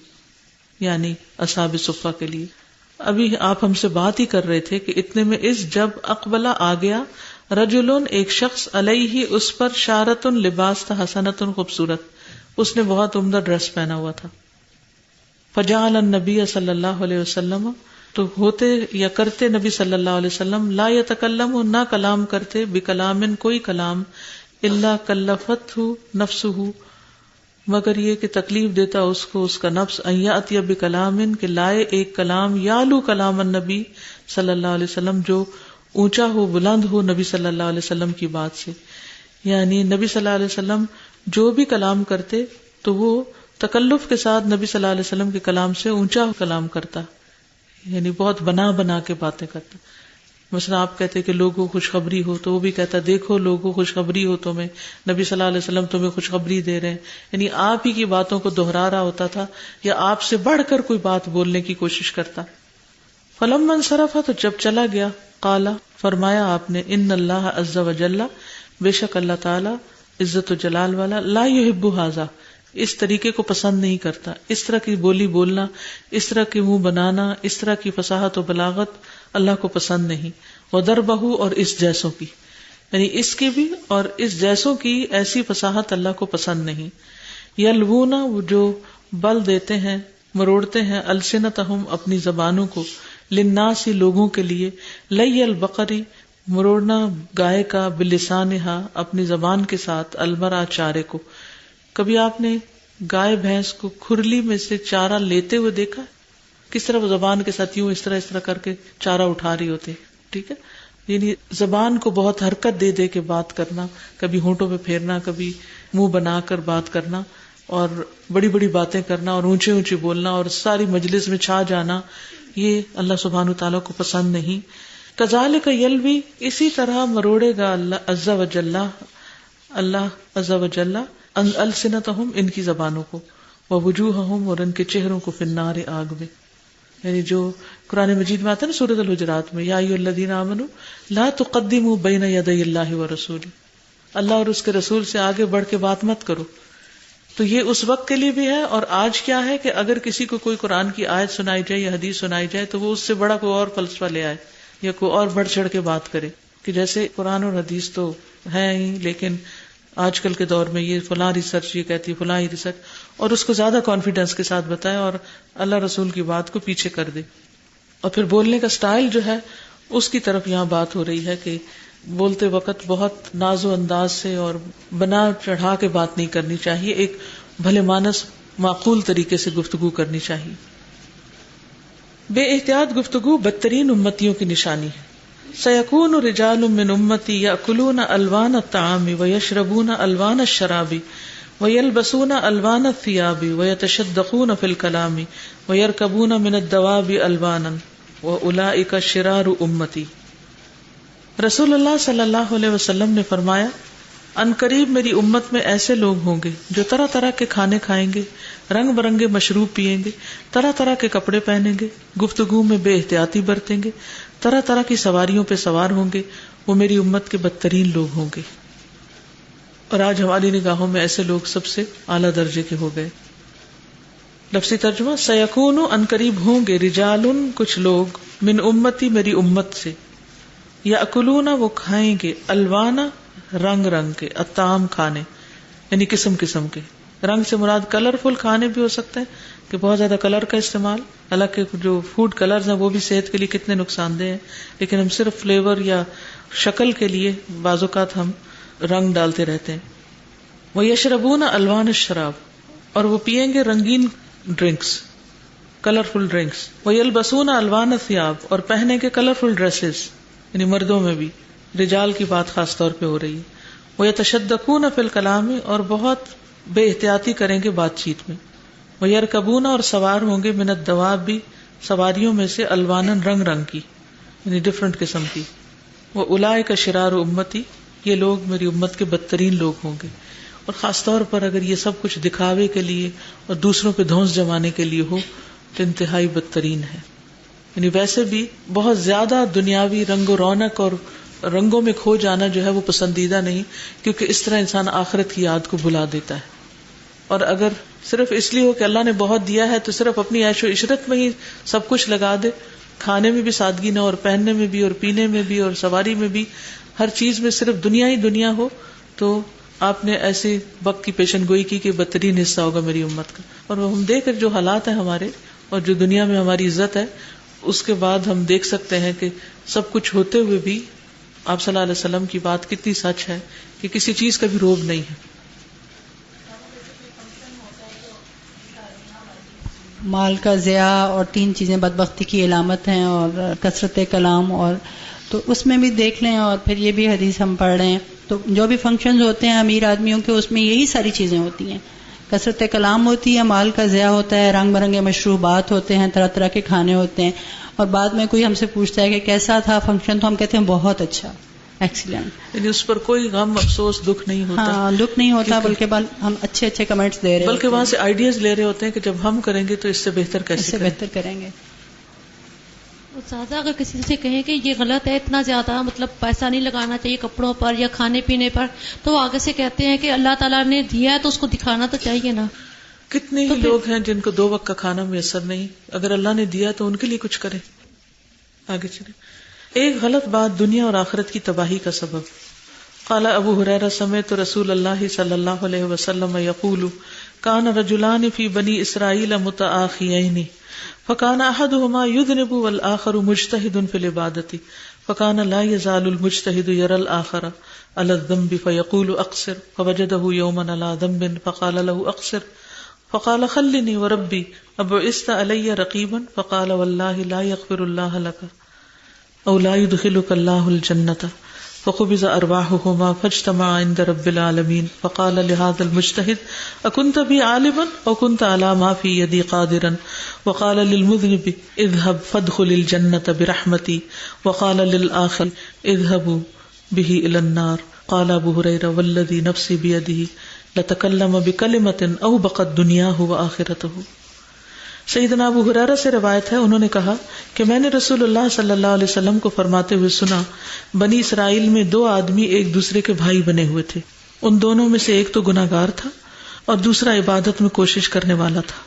یعنی اصحاب صفہ کے لیے. ابھی آپ ہم سے بات ہی کر رہے تھے کہ اتنے میں اس جب اقبلہ آ گیا، رجلن، ایک شخص، علیہ، اس پر، شارۃ، لباس تھا، حسنۃ، خوبصورت، اس نے بہت عمدہ ڈریس پہنا ہوا تھا. فجعل النبی صلی اللہ علیہ وسلم، تو ہوتے یا کرتے نبی صلی اللہ علیہ وسلم، لا یتکلم، نہ کلام کرتے، بکلام، کوئی کلام، الا کلفتہ نفسہ، مگر یہ کہ تکلیف دیتا اس کو اس کا نفس، ان یاتی بکلام، کہ لائے ایک کلام، یعلو کلام النبی صلی اللہ علیہ وسلم، جو اونچا ہو، بلند ہو نبی صلی اللہ علیہ وسلم کی بات سے. یعنی نبی صلی اللہ علیہ وسلم جو بھی کلام کرتے تو وہ تکلف کے ساتھ نبی صلی اللہ علیہ وسلم کے کلام سے اونچا کلام کرتا، یعنی بہت بنا بنا کے باتیں کرتا. مثلا آپ کہتے کہ لوگوں خوشخبری ہو، تو وہ بھی کہتا دیکھو لوگوں خوشخبری ہو تمہیں، نبی صلی اللہ علیہ وسلم تمہیں خوشخبری دے رہے ہیں، یعنی آپ ہی کی باتوں کو دہرا رہا ہوتا تھا یا آپ سے بڑھ کر کوئی بات بولنے کی کوشش کرتا. فلما انصرف، تو جب چلا گیا، قالا، فرمایا آپ نے، ان اللہ عز و جل، بے شک اللہ تعالی عزت و جلال والا، لا یحب ھذا، اس طریقے کو پسند نہیں کرتا، اس طرح کی بولی بولنا، اس طرح کے منہ بنانا، اس طرح کی فصاحت و بلاغت اللہ کو پسند نہیں. وضربہ، اور اس جیسوں کی، یعنی اس کی بھی اور اس جیسوں کی ایسی فصاحت اللہ کو پسند نہیں. یلوون، وہ جو بل دیتے ہیں، مروڑتے ہیں، السنتہم، اپنی زبانوں کو، للناس، لوگوں کے لیے، لی البقری، مروڑنا گائے کا، بلسانہا، اپنی زبان کے ساتھ، المرأ، چارے کو. کبھی آپ نے گائے بھینس کو کھرلی میں سے چارہ لیتے ہوئے دیکھا؟ کس طرح وہ زبان کے ساتھ یوں اس طرح کر کے چارہ اٹھا رہی ہوتے، ٹھیک ہے. یعنی زبان کو بہت حرکت دے دے کے بات کرنا، کبھی ہونٹوں پہ پھیرنا، کبھی منہ بنا کر بات کرنا، اور بڑی بڑی باتیں کرنا، اور اونچے اونچے بولنا، اور ساری مجلس میں چھا جانا، یہ اللہ سبحانہ تعالیٰ کو پسند نہیں. کذالک یلوی، اسی طرح مروڑے گا اللہ عز و جل، اللہ عز و جل، السنتہم، ان کی زبانوں کو، ووجوہہم، اور ان کے چہروں کو، فی النار، آگ میں. یعنی جو قرآن مجید میں آتا ہے نا سورۃ الحجرات میں، یا ایھا الذین آمنوا لا تقدموا بین یدی اللہ ورسولہ، اللہ اور اس کے رسول سے آگے بڑھ کے بات مت کرو. تو یہ اس وقت کے لیے بھی ہے، اور آج کیا ہے کہ اگر کسی کو کوئی قرآن کی آیت سنائی جائے یا حدیث سنائی جائے تو وہ اس سے بڑا کوئی اور فلسفہ لے آئے یا کوئی اور بڑھ چڑھ کے بات کرے، کہ جیسے قرآن اور حدیث تو ہے ہی، لیکن آج کل کے دور میں یہ فلاں ریسرچ یہ کہتی ہے، فلاں ہی ریسرچ، اور اس کو زیادہ کانفیڈنس کے ساتھ بتائے اور اللہ رسول کی بات کو پیچھے کر دے. اور پھر بولنے کا سٹائل جو ہے اس کی طرف یہاں بات ہو رہی ہے کہ بولتے وقت بہت ناز و انداز سے اور بنا چڑھا کے بات نہیں کرنی چاہیے، ایک بھلے مانس معقول طریقے سے گفتگو کرنی چاہیے. بے احتیاط گفتگو بدترین امتیوں کی نشانی ہے. سیکون رجال من امتی یاکلون الوان الطعام ویشربون الوان الشراب ویلبسون الوان الثیاب ویتشدقون فی الکلام ویرکبون من الدواب الوانا. وَأُولَئِكَ شِرَارُ أُمَّتِي. رسول اللہ صلی اللہ علیہ وسلم نے فرمایا ان قریب میری امت میں ایسے لوگ ہوں گے جو طرح طرح کے کھانے کھائیں گے، رنگ برنگے مشروب پیئیں گے، طرح طرح کے کپڑے پہنیں گے، گفتگو میں بے احتیاطی برتیں گے، طرح طرح کی سواریوں پہ سوار ہوں گے. وہ میری امت کے بدترین لوگ ہوں گے. اور آج ہماری نگاہوں میں ایسے لوگ سب سے اعلیٰ درجے کے ہو گئے. لفظی ترجمہ سیکون ان قریب ہوں گے رجال کچھ لوگ من امتی میری امت سے، یاکلون وہ کھائیں گے، الوانا رنگ رنگ کے، الطعام کھانے یعنی قسم قسم کے. رنگ سے مراد کلرفل کھانے بھی ہو سکتے ہیں کہ بہت زیادہ کلر کا استعمال، حالانکہ جو فوڈ کلرز ہیں وہ بھی صحت کے لیے کتنے نقصان دہ ہیں، لیکن ہم صرف فلیور یا شکل کے لیے بعض اوقات ہم رنگ ڈالتے رہتے ہیں. وَيَشْرَبُونَ أَلْوَانَ الشَّرَابِ اور وہ پیئیں گے رنگین ڈرنکس، کلرفل ڈرنکس. وَيَلْبَسُونَ أَلْوَانَ الثِّيَابِ اور پہنے کے کلرفل ڈریسز، یعنی مردوں میں بھی، رجال کی بات خاص طور پہ ہو رہی ہے. وَيَتَشَدَّقُونَ فِي الْكَلَامِ اور بہت بے احتیاطی کریں گے بات چیت میں. وَيَرْكَبُونَ اور سوار ہوں گے من الدَّوَابِ سواریوں میں سے، الوانن رنگ رنگ کی یعنی ڈفرنٹ قسم کی. وَأُولَئِكَ شِرَارُ أُمَّتِي یہ لوگ میری امت کے بدترین لوگ ہوں گے. اور خاص طور پر اگر یہ سب کچھ دکھاوے کے لیے اور دوسروں پہ دھونس جمانے کے لیے ہو تو انتہائی بدترین ہے. یعنی ویسے بھی بہت زیادہ دنیاوی رنگ و رونق اور رنگوں میں کھو جانا جو ہے وہ پسندیدہ نہیں، کیونکہ اس طرح انسان آخرت کی یاد کو بھلا دیتا ہے. اور اگر صرف اس لیے ہو کہ اللہ نے بہت دیا ہے تو صرف اپنی عیش و عشرت میں ہی سب کچھ لگا دے، کھانے میں بھی سادگی نہ، اور پہننے میں بھی، اور پینے میں بھی، اور سواری میں بھی، ہر چیز میں صرف دنیا ہی دنیا ہو، تو آپ نے ایسے وقت کی پیشن گوئی کی کہ بدترین حصہ ہوگا میری امت کا. اور ہم دیکھ جو حالات ہیں ہمارے اور جو دنیا میں ہماری عزت ہے، اس کے بعد ہم دیکھ سکتے ہیں کہ سب کچھ ہوتے ہوئے بھی آپ صلی اللہ علیہ وسلم کی بات کتنی سچ ہے کہ کسی چیز کا بھی روب نہیں ہے. مال کا ضیاع اور 3 چیزیں بدبختی کی علامت ہیں، اور کثرت کلام، اور تو اس میں بھی دیکھ لیں. اور پھر یہ بھی حدیث ہم پڑھ رہے ہیں تو جو بھی فنکشنز ہوتے ہیں امیر آدمیوں کے، اس میں یہی ساری چیزیں ہوتی ہیں. کثرت کلام ہوتی ہے، مال کا ضیاع ہوتا ہے، رنگ برنگے مشروبات ہوتے ہیں، طرح طرح کے کھانے ہوتے ہیں. اور بعد میں کوئی ہم سے پوچھتا ہے کہ کیسا تھا فنکشن، تو ہم کہتے ہیں بہت اچھا، ایکسیلنٹ. یعنی اس پر کوئی غم افسوس دکھ نہیں ہوتا. ہاں دکھ نہیں ہوتا، بلکہ ہم اچھے اچھے کمنٹس دے رہے ہیں، بلکہ وہاں سے آئیڈیاز لے رہے ہوتے ہیں کہ جب ہم کریں گے تو اس سے بہتر کیسے بہتر کریں گے. زیادہ اگر کسی سے کہیں کہ یہ غلط ہے، اتنا زیادہ مطلب پیسہ نہیں لگانا چاہیے کپڑوں پر یا کھانے پینے پر، تو وہ آگے سے کہتے ہیں کہ اللہ تعالیٰ نے دیا ہے تو اس کو دکھانا تو چاہیے نا. کتنے ہی لوگ ہیں جن کو 2 وقت کا کھانا میسر نہیں، اگر اللہ نے دیا تو ان کے لیے کچھ کریں. آگے چلیں. ایک غلط بات دنیا اور آخرت کی تباہی کا سبب. قال ابو ہریرہ سمعت رسول اللہ صلی اللہ علیہ وسلم یقول کان رجلان فی بنی اسرائیل متآخیین فکان احدهما یذنب والآخر مجتہد فی العبادۃ فکان لا یزال المجتہد یری الآخر علی الذنب فیقول اقصر فوجدہ یوما علی ذنب فقال له اقصر فقال خلنی وربی ابعثت علی رقیبا فقال واللہ لا یغفر اللہ لک او لا يدخلك الله الجنة فقبض ارواحهما فاجتمع عند رب العالمين فقال لهذا المجتهد اكنت بي عالما او كنت على ما في يدي قادرا وقال للمذنب اذهب فادخل الجنة برحمتي وقال للآخر اذهبوا به الى النار. قال ابو هريرة والذي نفسي بيده لتكلم بكلمة او بقت دنياه واخرته. سیدنا ابو ہریرہ سے روایت ہے، انہوں نے کہا کہ میں نے رسول اللہ صلی اللہ علیہ وسلم کو فرماتے ہوئے سنا، بنی اسرائیل میں 2 آدمی ایک دوسرے کے بھائی بنے ہوئے تھے. ان دونوں میں سے ایک تو گناہگار تھا اور دوسرا عبادت میں کوشش کرنے والا تھا.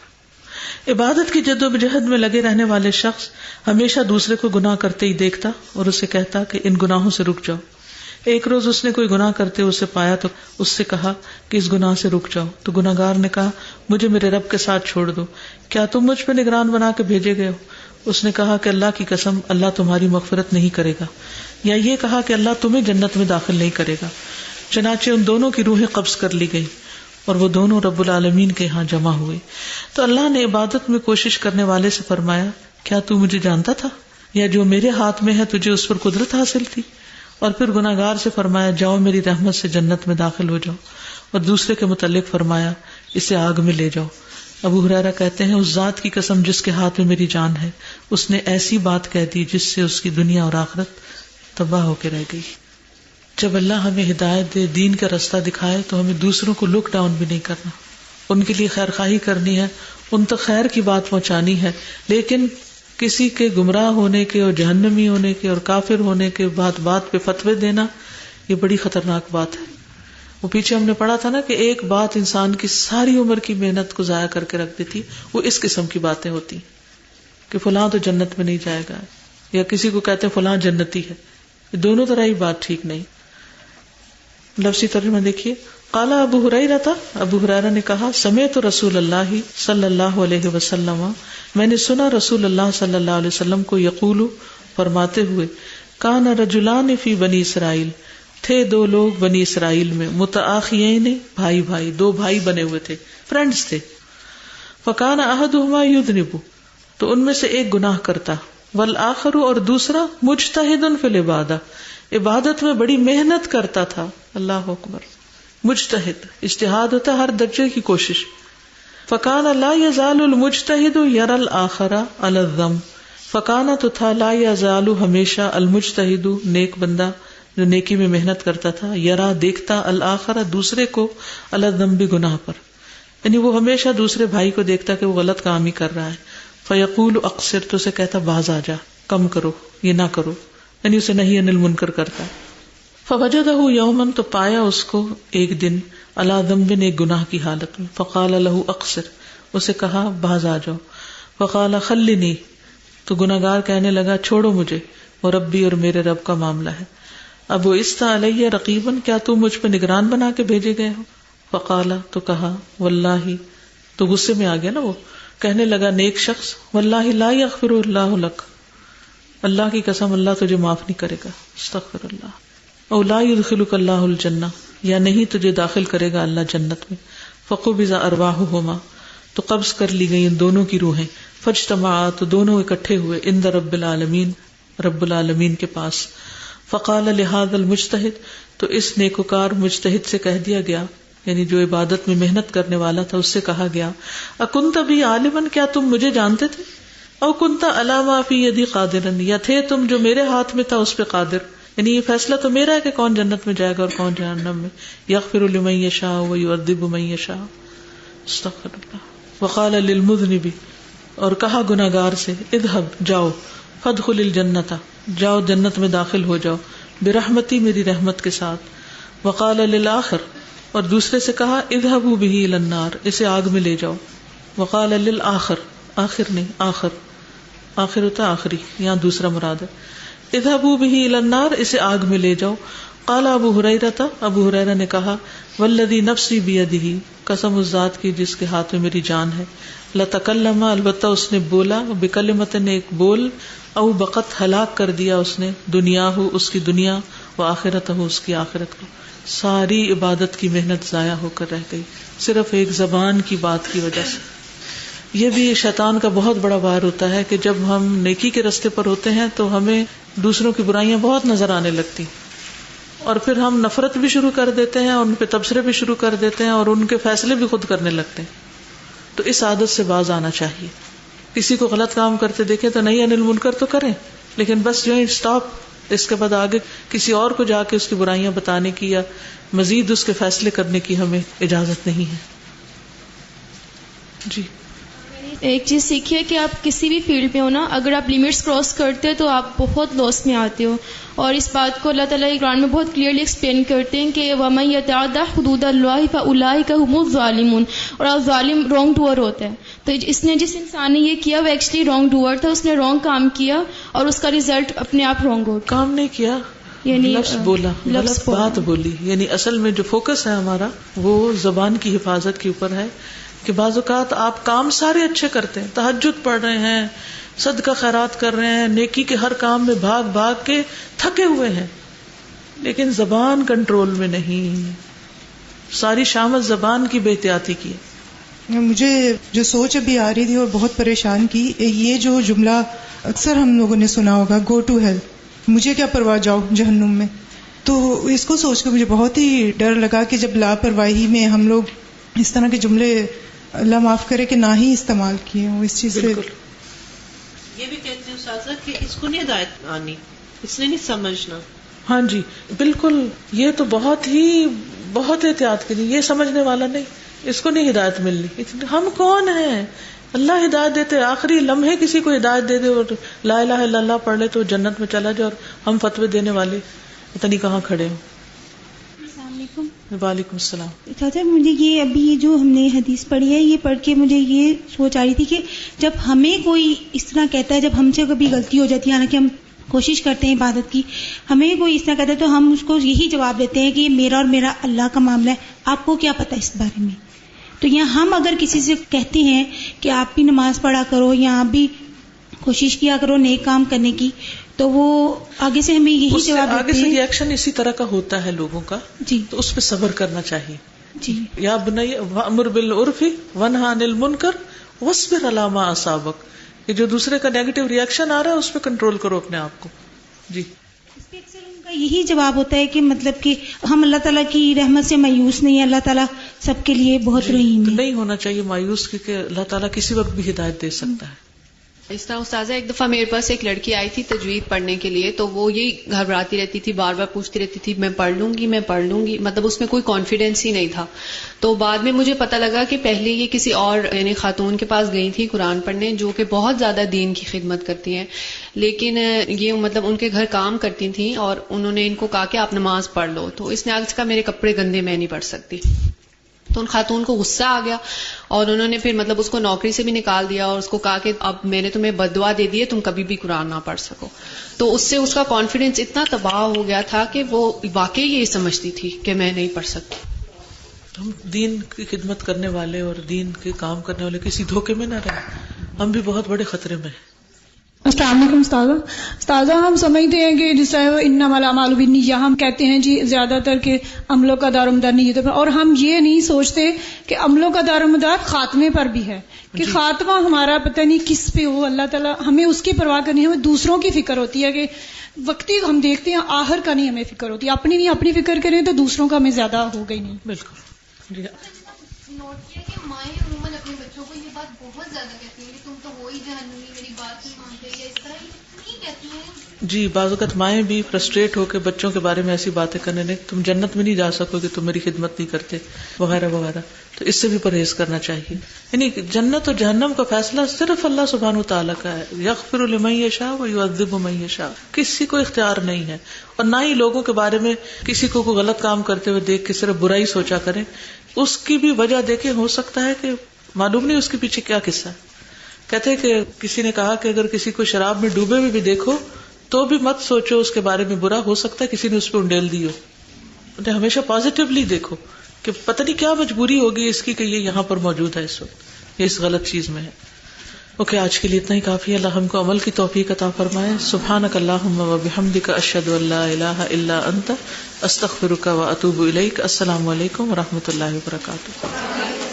عبادت کی جدوجہد میں لگے رہنے والے شخص ہمیشہ دوسرے کو گناہ کرتے ہی دیکھتا اور اسے کہتا کہ ان گناہوں سے رک جاؤ. ایک روز اس نے کوئی گناہ کرتے اسے پایا تو اس سے کہا کہ اس گناہ سے رک جاؤ. تو گناہگار نے کہا مجھے میرے رب کے ساتھ چھوڑ دو، کیا تم مجھ پہ نگران بنا کے بھیجے گئے ہو؟ اس نے کہا کہ اللہ کی قسم اللہ تمہاری مغفرت نہیں کرے گا، یا یہ کہا کہ اللہ تمہیں جنت میں داخل نہیں کرے گا. چنانچہ ان دونوں کی روحیں قبض کر لی گئی اور وہ دونوں رب العالمین کے ہاں جمع ہوئے. تو اللہ نے عبادت میں کوشش کرنے والے سے فرمایا کیا تو مجھے جانتا تھا، یا جو میرے ہاتھ میں ہے تجھے اس پر قدرت حاصل تھی؟ اور پھر گناہگار سے فرمایا جاؤ میری رحمت سے جنت میں داخل ہو جاؤ، اور دوسرے کے متعلق فرمایا اسے آگ میں لے جاؤ. ابو ہریرہ کہتے ہیں اس ذات کی قسم جس کے ہاتھ میں میری جان ہے، اس نے ایسی بات کہہ دی جس سے اس کی دنیا اور آخرت تباہ ہو کے رہ گئی. جب اللہ ہمیں ہدایت دے، دین کا رستہ دکھائے، تو ہمیں دوسروں کو لک ڈاؤن بھی نہیں کرنا، ان کے لیے خیر خواہی کرنی ہے، ان تک خیر کی بات پہنچانی ہے. لیکن کسی کے گمراہ ہونے کے اور جہنمی ہونے کے اور کافر ہونے کے بات بات پہ فتوے دینا، یہ بڑی خطرناک بات ہے. وہ پیچھے ہم نے پڑھا تھا نا کہ ایک بات انسان کی ساری عمر کی محنت کو ضائع کر کے رکھ دیتی. وہ اس قسم کی باتیں ہوتی کہ فلاں تو جنت میں نہیں جائے گا، یا کسی کو کہتے ہیں فلاں جنتی ہے. یہ دونوں طرح ہی بات ٹھیک نہیں. لفظی ترجمہ دیکھیے. قال ابو ہریرہ، ابو ہریرہ نے کہا سمعت رسول اللہ صلی اللہ علیہ وسلم، میں نے سنا رسول اللہ صلی اللہ علیہ وسلم کو یقول، فرماتے ہوئے، کان رجلان فی بنی اسرائیل، تھے دو لوگ بنی اسرائیل میں، متآخیین، بھائی بھائی، دو بھائی بنے ہوئے تھے، فرینڈز تھے. فکان احدہما یذنب، تو ان میں سے ایک گناہ کرتا، والآخر، اور دوسرا مجتہد فی العبادہ، عبادت میں بڑی محنت کرتا تھا. اللہ اکبر. مجتہد، اجتہاد ہوتا ہے ہر درجے کی کوشش. فکان لا یزال المجتہد یری الآخر علی الذنب، فکانا تو تھا لا یزال ہمیشہ المجتہد نیک بندہ جو نیکی میں محنت کرتا تھا، یرا دیکھتا الآخر دوسرے کو علی الذنب گناہ پر، یعنی وہ ہمیشہ دوسرے بھائی کو دیکھتا کہ وہ غلط کام ہی کر رہا ہے. فیقول اقصر، تو اسے کہتا باز آ جا، کم کرو، یہ نہ کرو، یعنی اسے نہی عن المنکر کرتا. فوجدہ یوماً، تو پایا اس کو ایک دن، علی ذنب، ایک گناہ کی حالت میں. فقال لہ اقصر، اسے کہا باز آ جاؤ. فقال خلنی، تو گناہگار کہنے لگا چھوڑو مجھے، اور ربی، اور میرے رب کا معاملہ ہے. ابو استا علیہ رقیباً، کیا تم مجھ پہ نگران بنا کے بھیجے گئے ہو؟ فقال، تو کہا واللہ، تو غصے میں آ گیا نا وہ، کہنے لگا نیک شخص، واللہ لا یغفر اللہ لک، اللہ کی قسم اللہ تجھے معاف نہیں کرے گا، استغفر اللہ. او لا یدخلک اللہ الجنہ، یا نہیں تجھے داخل کرے گا اللہ جنت میں. فقبض ارواحہما، تو قبض کر لی گئی ان دونوں کی روحیں. فاجتمعا، تو دونوں اکٹھے ہوئے، عند رب العالمین، رب العالمین کے پاس. فقال لہذا المجتہد، تو اس نیکوکار مجتہد سے کہہ دیا گیا، یعنی جو عبادت میں محنت کرنے والا تھا، اس سے کہا گیا، اکنت بی عالما، کیا تم مجھے جانتے تھے؟ او کنت علی ما فی یدی قادرا، یا تھے تم جو میرے ہاتھ میں تھا اس پہ قادر، یعنی یہ فیصلہ تو میرا ہے کہ کون جنت میں جائے گا اور کون جہنم میں. یغفر لمن یشاء ویعذب من یشاء، استغفر اللہ. وقال للمذنب، اور کہا گناہگار سے، اذهب، جاؤ، فادخل الجنۃ، جاؤ جنت میں داخل ہو جاؤ، برحمتی، میری رحمت کے ساتھ. وقال للآخر، اور دوسرے سے کہا، اذهبوا به الى النار، اسے آگ میں لے جاؤ. وقال للآخر، آخر نہیں، آخر، آخر ہوتا آخری، یہاں دوسرا مراد ہے. اذهبوا به الى النار، اسے آگ میں لے جاؤ. قال ابو ہریرہ، ابو ہریرہ نے کہا، والذی نفسی بیدہ، قسم اس ذات کی جس کے ہاتھ میں میری جان ہے، لتکلم، البتہ اس نے بولا، بکلمۃ، ایک بول، او بقت، ہلاک کر دیا اس نے، دنیا ہو، اس کی دنیا، و آخرت ہو، اس کی آخرت کو. ساری عبادت کی محنت ضائع ہو کر رہ گئی صرف ایک زبان کی بات کی وجہ سے. یہ بھی شیطان کا بہت بڑا وار ہوتا ہے کہ جب ہم نیکی کے راستے پر ہوتے ہیں تو ہمیں دوسروں کی برائیاں بہت نظر آنے لگتی، اور پھر ہم نفرت بھی شروع کر دیتے ہیں، اور ان پہ تبصرے بھی شروع کر دیتے ہیں، اور ان کے فیصلے بھی خود کرنے لگتے ہیں. تو اس عادت سے باز آنا چاہیے. کسی کو غلط کام کرتے دیکھیں تو نہیں انل منکر تو کریں، لیکن بس جو اسٹاپ، اس کے بعد آگے کسی اور کو جا کے اس کی برائیاں بتانے کی یا مزید اس کے فیصلے کرنے کی ہمیں اجازت نہیں ہے. جی، ایک چیز سیکھیے کہ آپ کسی بھی فیلڈ میں ہو نا، اگر آپ لمٹس کراس کرتے ہیں تو آپ بہت لاس میں آتے ہو. اور اس بات کو اللہ تعالیٰ قرآن میں بہت کلیئرلی ایکسپلین کرتے ہیں کہ وَمَن يَتَعَدَّ حُدُودَ اللَّهِ فَأُولَٰئِكَ هُمُ الظَّالِمُونَ، اور آپ ظالم رانگ ڈوور ہوتا ہے. تو اس نے، جس انسان نے یہ کیا وہ ایکچولی رانگ ڈوور تھا، اس نے رانگ کام کیا اور اس کا ریزلٹ اپنے آپ رانگ ہو. کام نہیں کیا، یعنی لفظ بولا، غلط بات بولی. یعنی اصل میں جو فوکس ہے ہمارا وہ زبان کی حفاظت کے اوپر ہے کہ بعض اوقات آپ کام سارے اچھے کرتے ہیں، تہجد پڑھ رہے ہیں، صدقہ خیرات کر رہے ہیں، نیکی کے ہر کام میں بھاگ بھاگ کے تھکے ہوئے ہیں، لیکن زبان کنٹرول میں نہیں. ساری شامت زبان کی بے احتیاطی کی. مجھے جو سوچ ابھی آ رہی تھی اور بہت پریشان کی، یہ جو جملہ اکثر ہم لوگوں نے سنا ہوگا، گو ٹو ہیل، مجھے کیا پرواہ، جاؤ جہنم میں. تو اس کو سوچ کے مجھے بہت ہی ڈر لگا کہ جب لاپرواہی میں ہم لوگ اس طرح کے جملے اللہ معاف کرے کہ نہ ہی استعمال کیے ہوں اس چیز سے. بالکل یہ بھی کہتے ہیں استاذہ کہ اس کو نہیں ہدایت آنی، اس نے نہیں سمجھنا. ہاں جی بالکل، یہ تو بہت احتیاط کے لیے، یہ سمجھنے والا نہیں، اس کو نہیں ہدایت ملنی. ہم کون ہیں؟ اللہ ہدایت دیتے، آخری لمحے کسی کو ہدایت دے دے اور لا الہ الا اللہ پڑھ لے تو جنت میں چلا جائے، اور ہم فتوے دینے والے پتہ نہیں کہاں کھڑے ہوں. السلام علیکم. وعلیکم السلام. چاچا مجھے یہ ابھی جو ہم نے حدیث پڑھی ہے، یہ پڑھ کے مجھے یہ سوچ آ رہی تھی کہ جب ہمیں کوئی اس طرح کہتا ہے، جب ہم سے کبھی غلطی ہو جاتی ہے، حالانکہ ہم کوشش کرتے ہیں عبادت کی، ہمیں کوئی اس طرح کہتا ہے تو ہم اس کو یہی جواب دیتے ہیں کہ یہ میرا اور میرا اللہ کا معاملہ ہے، آپ کو کیا پتہ اس بارے میں. تو یہاں ہم اگر کسی سے کہتے ہیں کہ آپ بھی نماز پڑھا کرو یا آپ بھی کوشش کیا کرو نیک کام کرنے کی، تو وہ آگے سے ہمیں یہی جواب آگے دیتے سے ہیں. ری ایکشن اسی طرح کا ہوتا ہے لوگوں کا، جی تو اس پہ صبر کرنا چاہیے. جی یا بنی وامر بالعرف وانہی عن المنکر واصبر علی ما اصابک، یہ جو دوسرے کا نیگیٹو ری ایکشن آ رہا ہے اس پہ کنٹرول کرو اپنے آپ کو. جی اس پہ اکثر ان کا یہی جواب ہوتا ہے کہ مطلب کہ ہم اللہ تعالیٰ کی رحمت سے مایوس نہیں ہیں، اللہ تعالیٰ سب کے لیے بہت رحیم تو ہے. نہیں ہونا چاہیے مایوس، کیونکہ اللہ تعالیٰ کسی وقت بھی ہدایت دے سکتا ہے. اس طرح استاذہ ایک دفعہ میرے پاس ایک لڑکی آئی تھی تجوید پڑھنے کے لیے، تو وہ یہی گھبراتی رہتی تھی، بار بار پوچھتی رہتی تھی میں پڑھ لوں گی، مطلب اس میں کوئی کانفیڈینس ہی نہیں تھا. تو بعد میں مجھے پتہ لگا کہ پہلے یہ کسی اور یعنی خاتون کے پاس گئی تھی قرآن پڑھنے، جو کہ بہت زیادہ دین کی خدمت کرتی ہیں، لیکن یہ مطلب ان کے گھر کام کرتی تھیں اور انہوں نے ان کو کہا کہ آپ نماز پڑھ لو. تو اس نے آج کہا میرے کپڑے گندے، میں نہیں پڑھ سکتی. تو ان خاتون کو غصہ آ گیا اور انہوں نے پھر مطلب اس کو نوکری سے بھی نکال دیا اور اس کو کہا کہ اب میں نے تمہیں بد دعا دے دی ہے، تم کبھی بھی قرآن نہ پڑھ سکو. تو اس سے اس کا کانفیڈنس اتنا تباہ ہو گیا تھا کہ وہ واقعی یہ سمجھتی تھی کہ میں نہیں پڑھ سکتی. ہم دین کی خدمت کرنے والے اور دین کے کام کرنے والے کسی دھوکے میں نہ رہیں، ہم بھی بہت بڑے خطرے میں ہیں. السلام علیکم استاذہ ہم سمجھتے ہیں کہ جس طرح انما الاعمال بالنیہ، ہم کہتے ہیں جی زیادہ تر کہ عملوں کا دار و مدار نیتوں پر، اور ہم یہ نہیں سوچتے کہ عملوں کا دار و مدار خاتمے پر بھی ہے، کہ خاتمہ ہمارا پتہ نہیں کس پہ ہو. اللہ تعالیٰ ہمیں اس کی پرواہ کرنی ہے، ہمیں دوسروں کی فکر ہوتی ہے کہ وقتی ہم دیکھتے ہیں آخر کا نہیں ہمیں فکر ہوتی، اپنی نہیں اپنی فکر کریں تو دوسروں کا ہمیں زیادہ ہو گئی نہیں. بالکل. جی نوٹ کیا کہ مائیں عموماً اپنے بچوں کو یہ بات بہت زیادہ کہتی ہیں کہ تم تو ہو ہی جہنمی، میری بات نہیں مانتے، یا اس طرح نہیں کہتی ہیں. جی بعض اوقات مائیں بھی فرسٹریٹ ہو کے بچوں کے بارے میں ایسی باتیں کرنے لیں، تم جنت میں نہیں جا سکو گے، تم میری خدمت نہیں کرتے وغیرہ وغیرہ. تو اس سے بھی پرہیز کرنا چاہیے. یعنی جنت اور جہنم کا فیصلہ صرف اللہ سبحانہ وتعالیٰ کا ہے. یغفر لمن یشاء ویعذب من یشاء، کسی کو اختیار نہیں ہے. اور نہ ہی لوگوں کے بارے میں کسی کو کوئی غلط کام کرتے ہوئے دیکھ کے صرف برائی سوچا کریں. اس کی بھی وجہ دیکھیں، ہو سکتا ہے کہ معلوم نہیں اس کے پیچھے کیا قصہ ہے. کہتے ہیں کہ کسی نے کہا کہ اگر کسی کو شراب میں ڈوبے ہوئے بھی دیکھو تو بھی مت سوچو اس کے بارے میں برا، ہو سکتا ہے کسی نے اس پہ انڈیل دی ہو. ہمیشہ پازیٹیولی دیکھو کہ پتہ نہیں کیا مجبوری ہوگی اس کی کہ یہ یہاں پر موجود ہے اس وقت، یہ اس غلط چیز میں ہے. اوکے آج کے لیے اتنا ہی کافی ہے. اللہ ہم کو عمل کی توفیق عطا فرمائے. سبحانک اللہم وبحمدک اشہد ان لا الہ الا انت استغفرک واتوب الیک. السلام علیکم ورحمۃ اللہ وبرکاتہ.